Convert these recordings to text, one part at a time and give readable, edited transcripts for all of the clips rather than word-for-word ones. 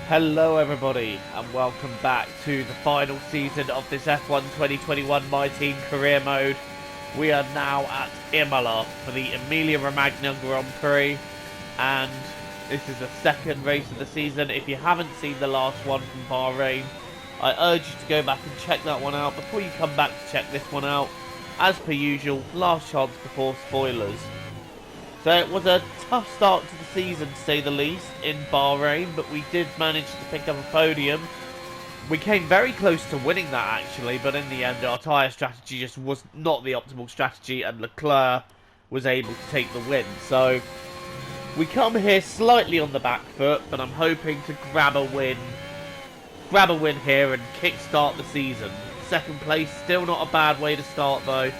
Hello everybody and welcome back to the final season of this F1 2021 My Team career mode. We are now at Imola for the Emilia-Romagna Grand Prix and this is the second race of the season. If you haven't seen the last one from Bahrain, I urge you to go back and check that one out before you come back to check this one out. As per usual, last chance before spoilers. So it was a tough start to the season, to say the least, in Bahrain, but we did manage to pick up a podium. We came very close to winning that, actually, but in the end, our tyre strategy just was not the optimal strategy, and Leclerc was able to take the win. So we come here slightly on the back foot, but I'm hoping to grab a win here and kickstart the season. Second place, still not a bad way to start, though,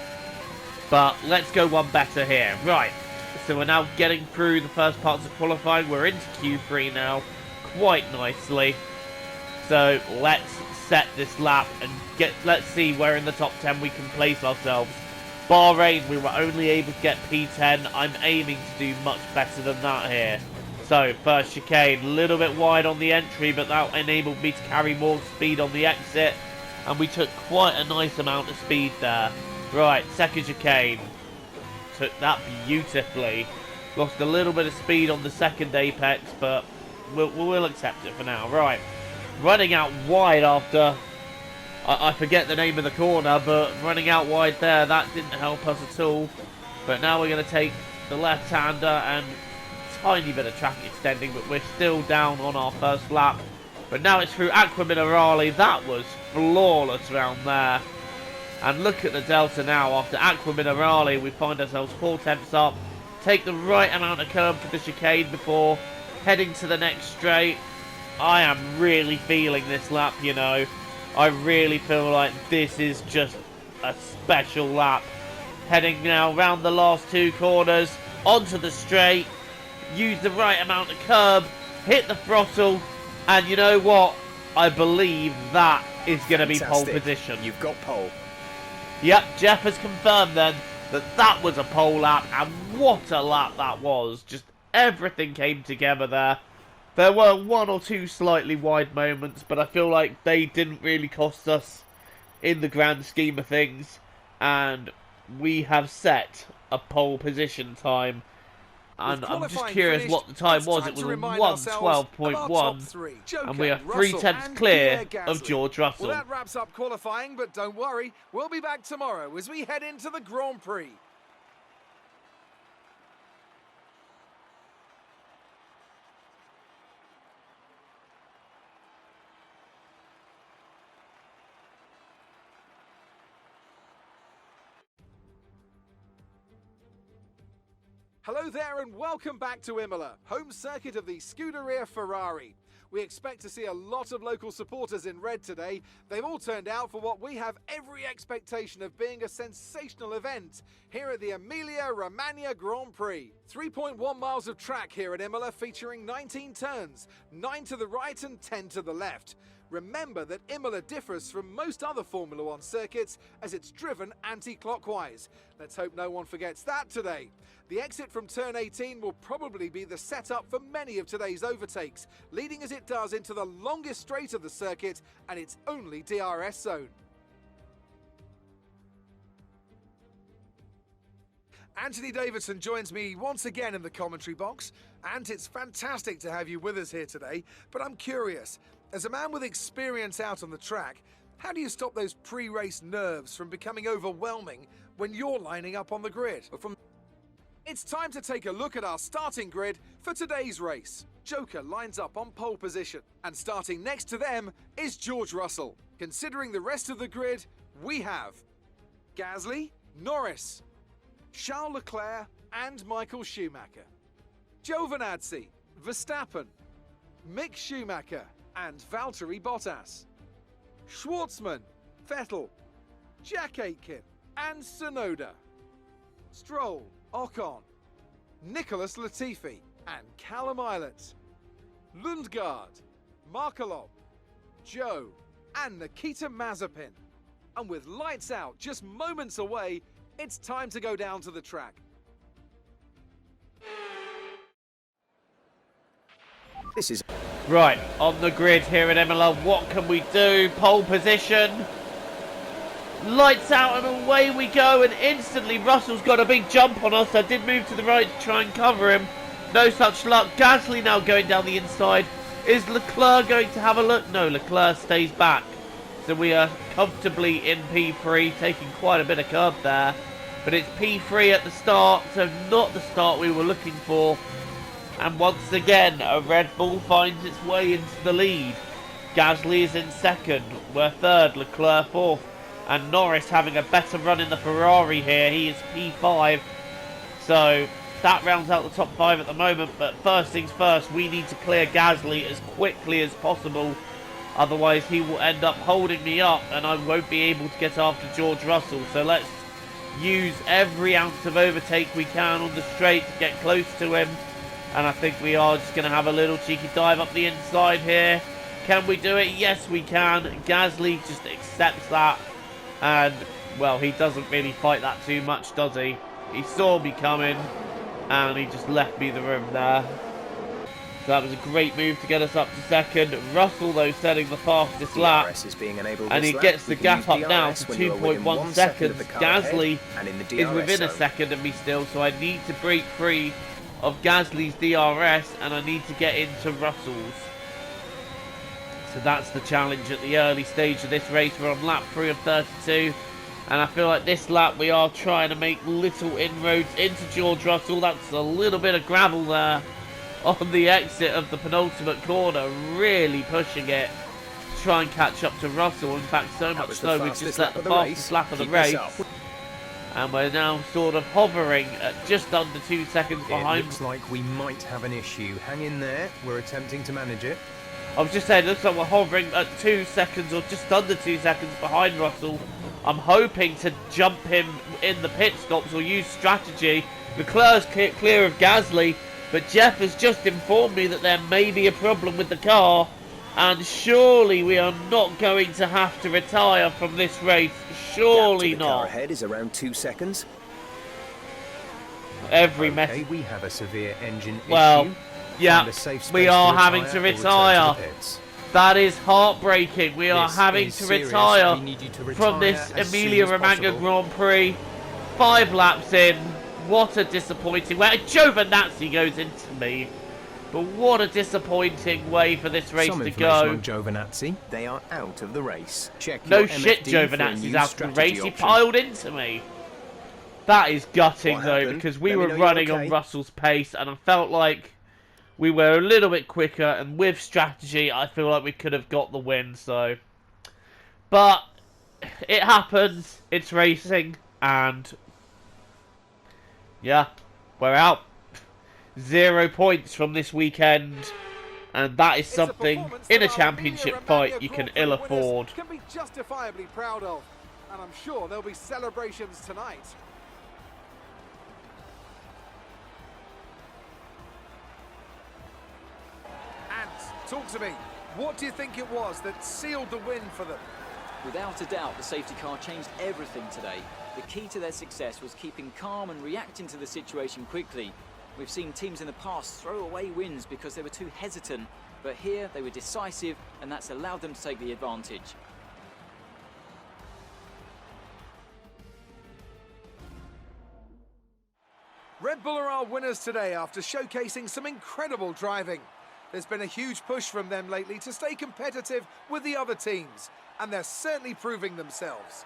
but let's go one better here. Right. So we're now getting through the first parts of qualifying. We're into Q3 now, quite nicely. So let's set this lap and let's see where in the top 10 we can place ourselves. Bahrain, we were only able to get P10. I'm aiming to do much better than that here. So first chicane, a little bit wide on the entry, but that enabled me to carry more speed on the exit. And we took quite a nice amount of speed there. Right, second chicane. Took that beautifully. Lost a little bit of speed on the second apex, but we'll accept it for now. Right, running out wide after I forget the name of the corner, but running out wide there, that didn't help us at all. But now we're going to take the left-hander and tiny bit of track extending, but we're still down on our first lap. But now it's through Acqua Minerale. That was flawless round there. And look at the delta now. After Acqua Minerale, we find ourselves 4 tenths up. Take the right amount of curb for the chicane before heading to the next straight. I am really feeling this lap, you know. I really feel like this is just a special lap. Heading now round the last 2 corners, onto the straight. Use the right amount of curb, hit the throttle, and you know what? I believe that is going to be pole position. You've got pole. Yep, Jeff has confirmed then that was a pole lap, and what a lap that was. Just everything came together there. There were 1 or 2 slightly wide moments, but I feel like they didn't really cost us in the grand scheme of things. And we have set a pole position time. And I'm just curious what the time was. It was 1:12.1, and we are 3 tenths clear of George Russell. Well, that wraps up qualifying, but don't worry, we'll be back tomorrow as we head into the Grand Prix. Hello there and welcome back to Imola, home circuit of the Scuderia Ferrari. We expect to see a lot of local supporters in red today. They've all turned out for what we have every expectation of being a sensational event here at the Emilia-Romagna Grand Prix. 3.1 miles of track here at Imola, featuring 19 turns, 9 to the right and 10 to the left. Remember that Imola differs from most other Formula One circuits as it's driven anti-clockwise. Let's hope no one forgets that today. The exit from turn 18 will probably be the setup for many of today's overtakes, leading as it does into the longest straight of the circuit and its only DRS zone. Anthony Davidson joins me once again in the commentary box, and it's fantastic to have you with us here today, but I'm curious, as a man with experience out on the track, how do you stop those pre-race nerves from becoming overwhelming when you're lining up on the grid? It's time to take a look at our starting grid for today's race. Joker lines up on pole position, and starting next to them is George Russell. Considering the rest of the grid, we have Gasly, Norris, Charles Leclerc and Michael Schumacher, Giovinazzi, Verstappen, Mick Schumacher and Valtteri Bottas, Schwartzman, Vettel, Jack Aitken and Tsunoda, Stroll, Ocon, Nicholas Latifi and Callum Ilott, Lundgaard, Markelov, Joe and Nikita Mazepin. And with lights out just moments away, it's time to go down to the track. This is Right, on the grid here at Imola, what can we do? Pole position. Lights out and away we go, and instantly Russell's got a big jump on us. I did move to the right to try and cover him. No such luck. Gasly now going down the inside. Is Leclerc going to have a look? No, Leclerc stays back. So we are comfortably in P3, taking quite a bit of curb there. But it's P3 at the start, so not the start we were looking for. And once again, a Red Bull finds its way into the lead. Gasly is in second, we're third, Leclerc fourth. And Norris having a better run in the Ferrari here, he is P5. So that rounds out the top 5 at the moment, but first things first, we need to clear Gasly as quickly as possible. Otherwise he will end up holding me up and I won't be able to get after George Russell. So let's use every ounce of overtake we can on the straight to get close to him. And I think we are just going to have a little cheeky dive up the inside here. Can we do it? Yes, we can. Gasly just accepts that. And, well, he doesn't really fight that too much, does he? He saw me coming. And he just left me the room there. So that was a great move to get us up to second. Russell, though, setting the fastest lap. And he gets the gap up now to 2.1 seconds. Gasly is within a second of me still. So I need to break free of Gasly's DRS, and I need to get into Russell's. So that's the challenge at the early stage of this race. We're on lap 3 of 32, and I feel like this lap we are trying to make little inroads into George Russell. That's a little bit of gravel there on the exit of the penultimate corner, really pushing it to try and catch up to Russell. In fact, so much so we've just let the fastest lap of the race. And we're now sort of hovering at just under 2 seconds behind. It looks like we might have an issue. Hang in there. We're attempting to manage it. I was just saying, it looks like we're hovering at 2 seconds or just under 2 seconds behind Russell. I'm hoping to jump him in the pit stops or use strategy. Leclerc's clear of Gasly, but Jeff has just informed me that there may be a problem with the car. And surely we are not going to have to retire from this race. Surely the not. Car ahead is around 2 seconds. Every Okay, we have a severe engine well, issue. yeah, we are having to retire. That is heartbreaking. We are having to retire from this Emilia-Romagna Grand Prix. 5 laps in. What a disappointing way. Giovinazzi goes into me. But what a disappointing way for this race to go. On Giovinazzi. They are out of the race. Check no your shit, MFD Giovinazzi's out of the race. option. He piled into me. That is gutting, though, happened? because we Let were me know running you're okay. on Russell's pace, and I felt like we were a little bit quicker, and with strategy, I feel like we could have got the win, so. But it happens. It's racing, and yeah, we're out. 0 points from this weekend, and that is something in a championship fight you can ill afford. Can be justifiably proud of, and I'm sure there'll be celebrations tonight. And talk to me. What do you think it was that sealed the win for them? Without a doubt, the safety car changed everything today. The key to their success was keeping calm and reacting to the situation quickly. We've seen teams in the past throw away wins because they were too hesitant, but here they were decisive, and that's allowed them to take the advantage. Red Bull are our winners today after showcasing some incredible driving. There's been a huge push from them lately to stay competitive with the other teams, and they're certainly proving themselves.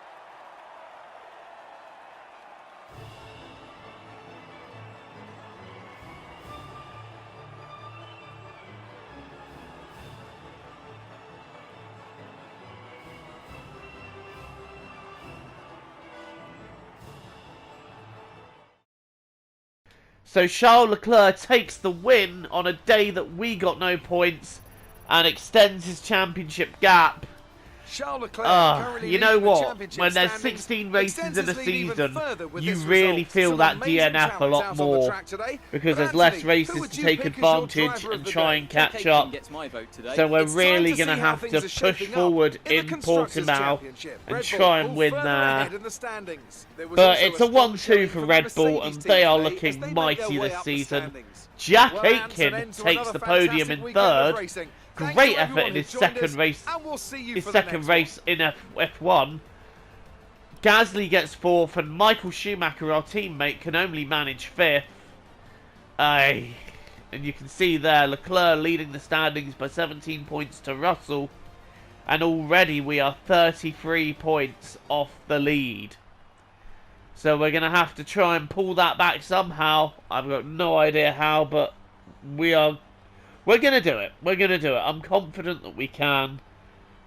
So Charles Leclerc takes the win on a day that we got no points and extends his championship gap Charles Leclerc currently you know leading the what? championship When there's standings, 16 races extends in a his lead even season, further with you this really result. feel Some that amazing DNF a talent lot out on the more track today. because But there's less Anthony, who races would to you take pick as your advantage driver of and the try day? and catch Jack up. Aitken gets my vote today. So we're It's time really to going to see how have things to are push shaping up forward in the in Constructors' Portimao Championship. and Red Bull try and all win further there. ahead in the standings. There was But also it's a strong 1-2 showing for from the Red Bull, Mercedes and team they are today as looking they make mighty their way this up the season. standings. Jack Well, that's an Aitken end to takes another the podium fantastic in weekend of third. racing. Thank Great you effort everyone in who his joined second us, race. and we'll see you His for the second next race in F1. Gasly gets 4th, and Michael Schumacher, our teammate, can only manage 5th. And you can see there, Leclerc leading the standings by 17 points to Russell. And already we are 33 points off the lead. So we're going to have to try and pull that back somehow. I've got no idea how, but we're going to do it. We're going to do it. I'm confident that we can.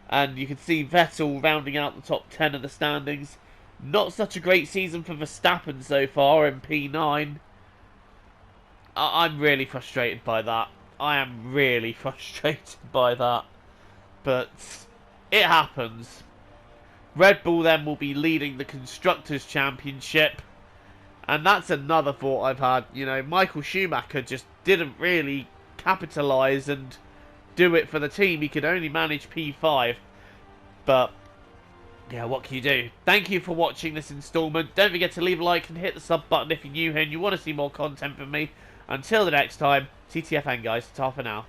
And you can see Vettel rounding out the top 10 of the standings. Not such a great season for Verstappen so far in P9. I'm really frustrated by that. I am really frustrated by that. But it happens. Red Bull then will be leading the Constructors' Championship. And that's another thought I've had. You know, Michael Schumacher just didn't really capitalise and do it for the team. He could only manage P5. But, yeah, what can you do? Thank you for watching this installment. Don't forget to leave a like and hit the sub button if you're new here and you want to see more content from me. Until the next time, TTFN guys, ta for now.